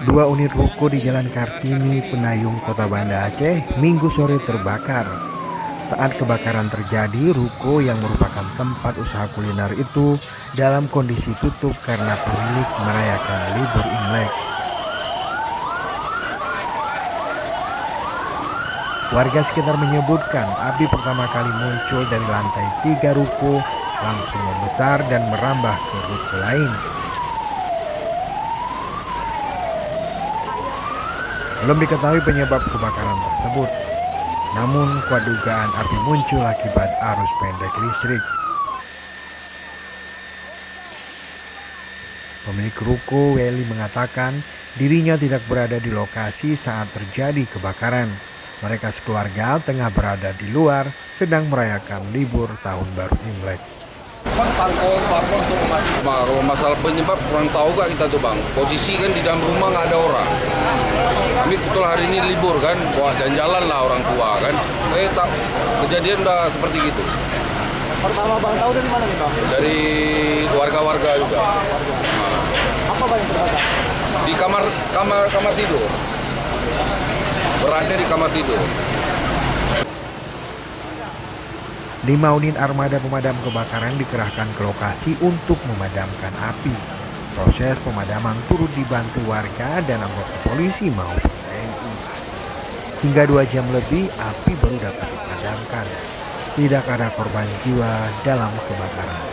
Dua unit ruko di Jalan Kartini, Penayung, Kota Banda Aceh, Minggu sore terbakar. Saat kebakaran terjadi, ruko yang merupakan tempat usaha kuliner itu dalam kondisi tutup karena pemilik merayakan libur Imlek. Warga sekitar menyebutkan api pertama kali muncul dari lantai 3 ruko, langsung membesar dan merambah ke ruko lain. Belum diketahui penyebab kebakaran tersebut. Namun kuat dugaan api muncul akibat arus pendek listrik. Pemilik ruko Weli mengatakan dirinya tidak berada di lokasi saat terjadi kebakaran. Mereka sekeluarga tengah berada di luar sedang merayakan libur tahun baru Imlek. Kalau masalah penyebab kurang tahu kak kita tuh bang. Posisi kan di dalam rumah nggak ada orang. Kami betul hari ini libur kan, wah jalan-jalan lah orang tua kan. Tak kejadian udah seperti gitu. Pertama bang tahu dari mana nih bang? Dari warga-warga juga. Nah, Apa bang yang terbakar? di kamar tidur. Berada di kamar tidur. 5 unit armada pemadam kebakaran dikerahkan ke lokasi untuk memadamkan api. Proses pemadaman turut dibantu warga dan anggota polisi maupun TNI. Hingga 2 jam lebih api baru dapat dipadamkan. Tidak ada korban jiwa dalam kebakaran.